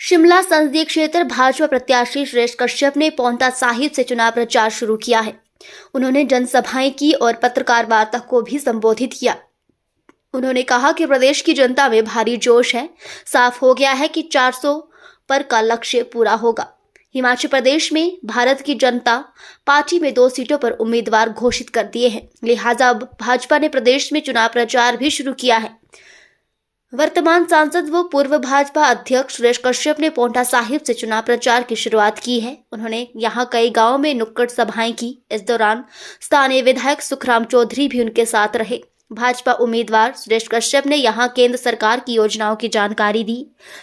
शिमला संसदीय क्षेत्र भाजपा प्रत्याशी सुरेश कश्यप ने पांवटा साहिब से चुनाव प्रचार शुरू किया है। उन्होंने जनसभाएं की और पत्रकार वार्ता को भी संबोधित किया। उन्होंने कहा कि प्रदेश की जनता में भारी जोश है। साफ हो गया है कि 400 पर का लक्ष्य पूरा होगा। हिमाचल प्रदेश में भारत की जनता पार्टी में 2 सीटों पर उम्मीदवार घोषित कर दिए हैं, लिहाजा अब भाजपा ने प्रदेश में चुनाव प्रचार भी शुरू किया है। वर्तमान सांसद व पूर्व भाजपा अध्यक्ष सुरेश कश्यप ने पांवटा साहिब से चुनाव प्रचार की शुरुआत की है। उन्होंने यहां कई गांवों में नुक्कड़ सभाएं की। इस दौरान स्थानीय विधायक सुखराम चौधरी भी उनके साथ रहे। भाजपा उम्मीदवार सुरेश कश्यप ने यहां केंद्र सरकार की योजनाओं की जानकारी दी।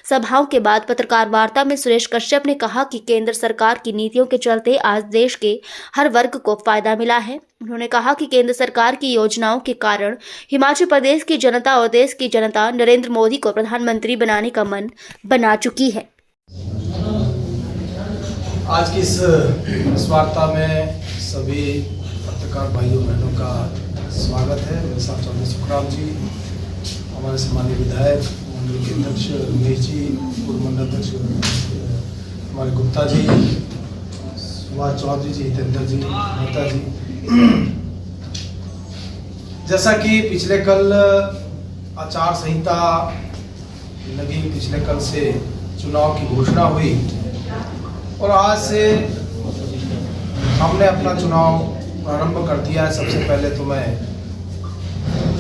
सभाओं के बाद पत्रकार वार्ता में सुरेश कश्यप ने कहा कि केंद्र सरकार की नीतियों के चलते आज देश के हर वर्ग को फायदा मिला है। उन्होंने कहा कि केंद्र सरकार की योजनाओं के कारण हिमाचल प्रदेश की जनता और देश की जनता नरेंद्र मोदी को प्रधानमंत्री बनाने का मन बना चुकी है। आज की इस वार्ता में सभी पत्रकार भाइयों बहनों का स्वागत है। मेरे साथ चौधरी सुखराम जी, हमारे सम्मानीय विधायक मंडल के अध्यक्ष रमेश जी, पूर्व मंडल अध्यक्ष हमारे गुप्ता जी, सुभाष चौधरी जी, हितेंद्र जी, मेहता जी। जैसा कि पिछले कल आचार संहिता लगी, पिछले कल से चुनाव की घोषणा हुई और आज से हमने अपना चुनाव प्रारंभ कर दिया है। सबसे पहले तो मैं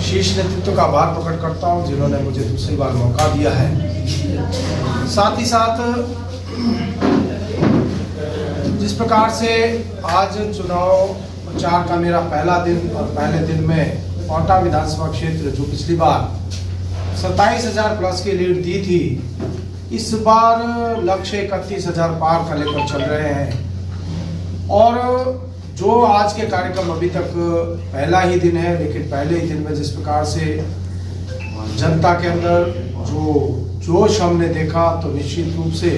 शीर्ष नेतृत्व का आभार प्रकट करता हूं जिन्होंने मुझे दूसरी बार मौका दिया है। साथ ही साथ जिस प्रकार से आज चुनाव प्रचार का मेरा पहला दिन और पहले दिन में पांवटा विधानसभा क्षेत्र जो पिछली बार 27,000 प्लस की लीड दी थी, इस बार लक्ष्य 31,000 पार का लेकर चल रहे हैं। और जो आज के कार्यक्रम अभी तक पहला ही दिन है, लेकिन पहले ही दिन में जिस प्रकार से जनता के अंदर जो जोश हमने देखा, तो निश्चित रूप से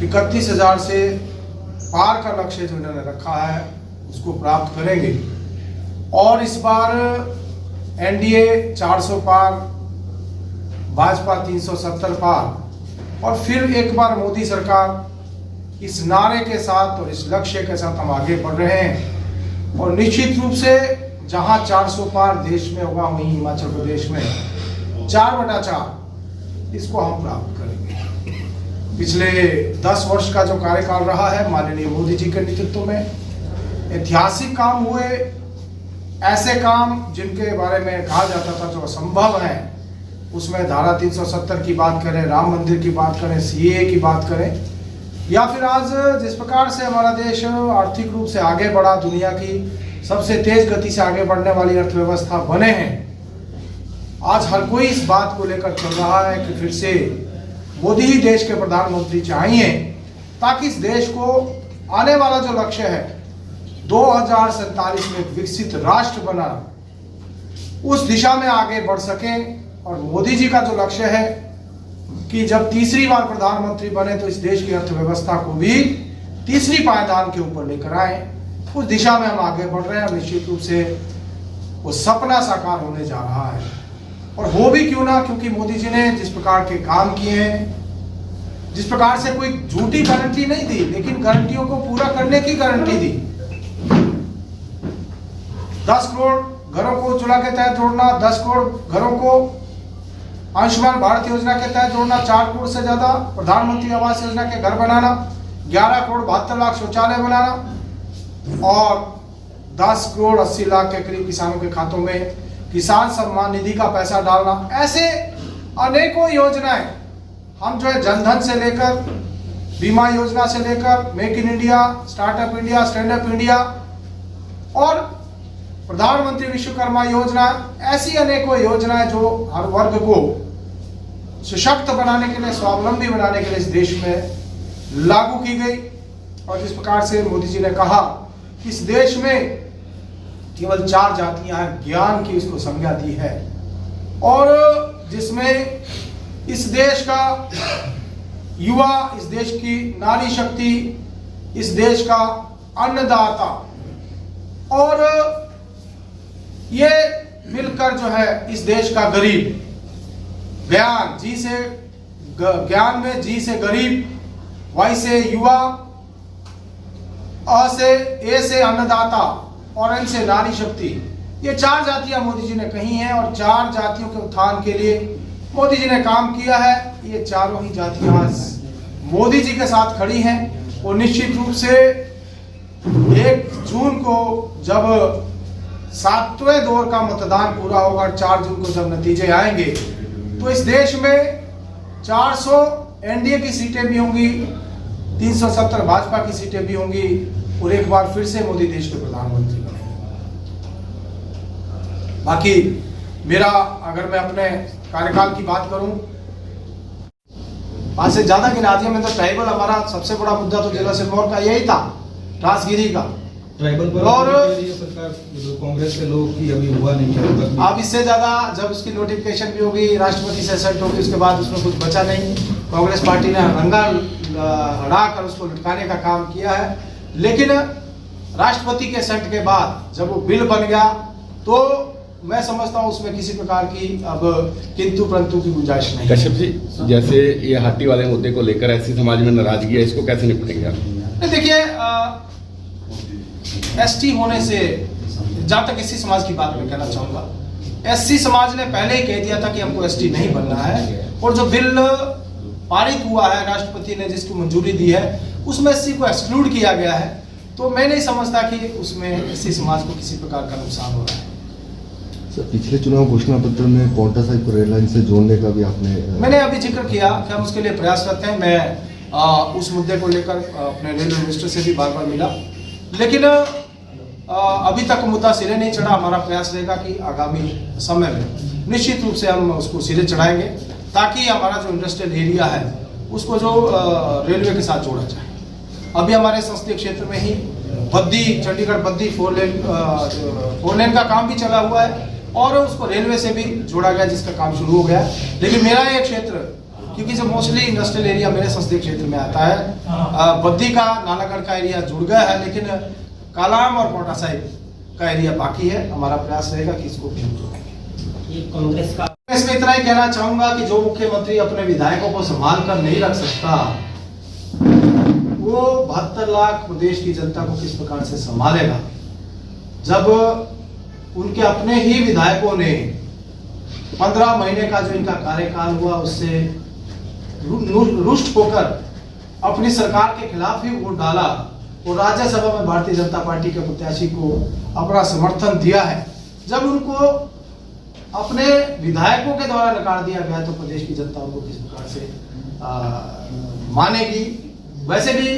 31,000 से पार का लक्ष्य जो इन्होंने रखा है उसको प्राप्त करेंगे। और इस बार एनडीए 400 पार, भाजपा 370 पार और फिर एक बार मोदी सरकार, इस नारे के साथ और इस लक्ष्य के साथ हम आगे बढ़ रहे हैं। और निश्चित रूप से जहां 400 पार देश में होगा, वहीं हिमाचल प्रदेश में 4/4 इसको हम प्राप्त करेंगे। पिछले 10 वर्ष का जो कार्यकाल रहा है माननीय मोदी जी के नेतृत्व में, ऐतिहासिक काम हुए, ऐसे काम जिनके बारे में कहा जाता था जो असंभव है। उसमें धारा 370 की बात करें, राम मंदिर की बात करें, सीएए की बात करें, या फिर आज जिस प्रकार से हमारा देश आर्थिक रूप से आगे बढ़ा, दुनिया की सबसे तेज गति से आगे बढ़ने वाली अर्थव्यवस्था बने हैं। आज हर कोई इस बात को लेकर चल रहा है कि फिर से मोदी ही देश के प्रधानमंत्री चाहिए, ताकि इस देश को आने वाला जो लक्ष्य है 2047 में एक विकसित राष्ट्र बना, उस दिशा में आगे बढ़ सके। और मोदी जी का जो लक्ष्य है कि जब तीसरी बार प्रधानमंत्री बने तो इस देश की अर्थव्यवस्था को भी तीसरी पायदान के ऊपर लेकर आए, उस दिशा में हम आगे बढ़ रहे हैं। निश्चित रूप से वो सपना साकार होने जा रहा है। और वो भी क्यों ना, क्योंकि मोदी जी ने जिस प्रकार के काम किए हैं, जिस प्रकार से कोई झूठी गारंटी नहीं दी, लेकिन गारंटियों को पूरा करने की गारंटी दी। 10 करोड़ घरों को उज्ज्वला के तहत जोड़ना, 10 करोड़ घरों को आयुष्मान भारत योजना के तहत जोड़ना, 4 करोड़ से ज्यादा प्रधानमंत्री आवास योजना के घर बनाना, 11 करोड़ 72 लाख शौचालय बनाना और 10 करोड़ 80 लाख के करीब किसानों के खातों में किसान सम्मान निधि का पैसा डालना। ऐसे अनेकों योजनाएं हम जो है जनधन से लेकर, बीमा योजना से लेकर, make in India, startup India, stand up India और प्रधानमंत्री विश्वकर्मा योजना, ऐसी अनेकों योजनाएं जो हर वर्ग को सशक्त बनाने के लिए, स्वावलंबी बनाने के लिए इस देश में लागू की गई। और जिस प्रकार से मोदी जी ने कहा कि इस देश में केवल 4 जातियां हैं, ज्ञान की इसको संज्ञा दी है, और जिसमें इस देश का युवा, इस देश की नारी शक्ति, इस देश का अन्नदाता और ये मिलकर जो है इस देश का गरीब, बयान जी से ज्ञान में जी से गरीब, वाई से युवा, अ से ए से अन्नदाता और एन से नारी शक्ति। ये 4 जातियां मोदी जी ने कही हैं और 4 जातियों के उत्थान के लिए मोदी जी ने काम किया है। ये चारों ही जातियां आज मोदी जी के साथ खड़ी हैं और निश्चित रूप से 1 जून को जब 7वें दौर का मतदान पूरा होगा, 4 जून को जब नतीजे आएंगे, तो इस देश में 400 एनडीए की सीटें भी होंगी, 370 भाजपा की सीटें भी होंगी और एक बार फिर से मोदी देश के प्रधानमंत्री बनेंगे। बाकी मेरा, अगर मैं अपने कार्यकाल की बात करूं, 5 से ज्यादा गिनादियों में तो ट्राइबल, हमारा सबसे बड़ा मुद्दा तो जिला सिरमौर का यही था, राजगिरी का। ट्राइबल पर और सरकार कांग्रेस के लोग की अभी हुआ नहीं है। अब इससे ज्यादा जब उसकी नोटिफिकेशन भी होगी, राष्ट्रपति से असेंट होगी, उसके बाद उसमें कुछ बचा नहीं। कांग्रेस पार्टी ने रंगा हड़ा कर उसको लटकाने का काम किया है, लेकिन राष्ट्रपति के असेंट के बाद जब वो बिल बन गया तो मैं समझता हूँ उसमें किसी प्रकार की अब किंतु परंतु की गुंजाइश नहीं। कश्यप जी, जैसे ये हाथी वाले मुद्दे को लेकर ऐसी समाज में नाराजगी है, इसको कैसे निपटेंगे आप? देखिए, एसटी होने से, जहां तक एससी समाज की बात मैं कहना चाहूंगा, एससी समाज ने पहले ही कह दिया था कि हमको एसटी नहीं बनना है, और जो बिल पारित हुआ है, राष्ट्रपति ने जिसकी मंजूरी दी है, उसमें एससी को एक्सक्लूड किया गया है। तो मैं नहीं समझता कि उसमें एससी समाज को किसी प्रकार का नुकसान हो रहा है। सर, पिछले चुनाव घोषणा पत्र में पांवटा साहिब को रेल लाइन से जोड़ने का भी मैंने अभी जिक्र किया कि हम उसके लिए प्रयासरत हैं। मैं उस मुद्दे को लेकर अपने रेलवे मिनिस्टर से भी बार बार मिला, लेकिन अभी तक मुद्दा सिरे नहीं चढ़ा। हमारा प्रयास रहेगा कि आगामी समय में निश्चित रूप से हम उसको सिरे चढ़ाएंगे, ताकि हमारा जो इंडस्ट्रियल एरिया है उसको जो रेलवे के साथ जोड़ा जाए। अभी हमारे संसदीय क्षेत्र में ही बद्दी, चंडीगढ़ बद्दी 4 लेन का काम भी चला हुआ है और उसको रेलवे से भी जोड़ा गया, जिसका काम शुरू हो गया। लेकिन मेरा ये क्षेत्र, क्योंकि जो मोस्टली इंडस्ट्रियल एरिया मेरे संसदीय क्षेत्र में आता है, बद्दी का, नालागढ़ का एरिया जुड़ गया है, लेकिन कालाम और पांवटा साहिब का एरिया बाकी है। हमारा प्रयास रहेगा कि इसको भी हम जोड़ेंगे। कांग्रेस का इसमें इतना ही कहना चाहूंगा कि जो मुख्यमंत्री अपने विधायकों को संभाल कर नहीं रख सकता, वो 72 लाख प्रदेश की जनता को किस प्रकार से संभालेगा, जब उनके अपने ही विधायकों ने 15 महीने का जो इनका कार्यकाल हुआ उससे रुष्ट होकर अपनी सरकार के खिलाफ ही वोट डाला और राज्यसभा में भारतीय जनता पार्टी के प्रत्याशी को अपना समर्थन दिया है। जब उनको अपने विधायकों के द्वारा नकार दिया गया तो प्रदेश की जनता उनको किस प्रकार से मानेगी। वैसे भी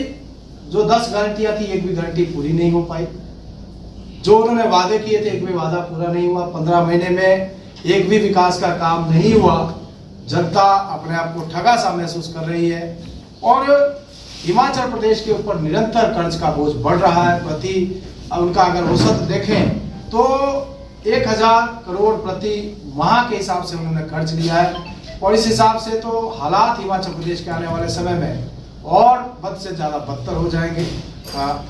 जो 10 गारंटियां थी, एक भी गारंटी पूरी नहीं हो पाई। जो उन्होंने वादे किए थे, एक भी वादा पूरा नहीं हुआ। 15 महीने में एक भी विकास का काम नहीं हुआ। जनता अपने आप को ठगा सा महसूस कर रही है और हिमाचल प्रदेश के ऊपर निरंतर कर्ज का बोझ बढ़ रहा है। प्रति उनका अगर औसत देखें तो 1000 करोड़ प्रति माह के हिसाब से उन्होंने कर्ज लिया है और इस हिसाब से तो हालात हिमाचल प्रदेश के आने वाले समय में और बद से ज़्यादा बदतर हो जाएंगे।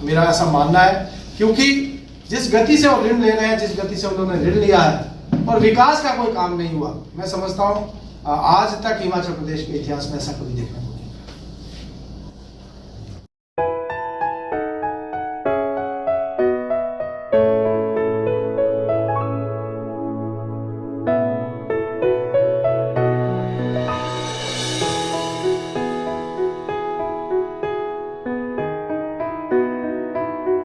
मेरा ऐसा मानना है, क्योंकि जिस गति से वो ऋण ले रहे हैं, जिस गति से उन्होंने ऋण लिया है और विकास का कोई काम नहीं हुआ, मैं समझता हूँ आज तक हिमाचल प्रदेश के इतिहास में ऐसा कभी देखने को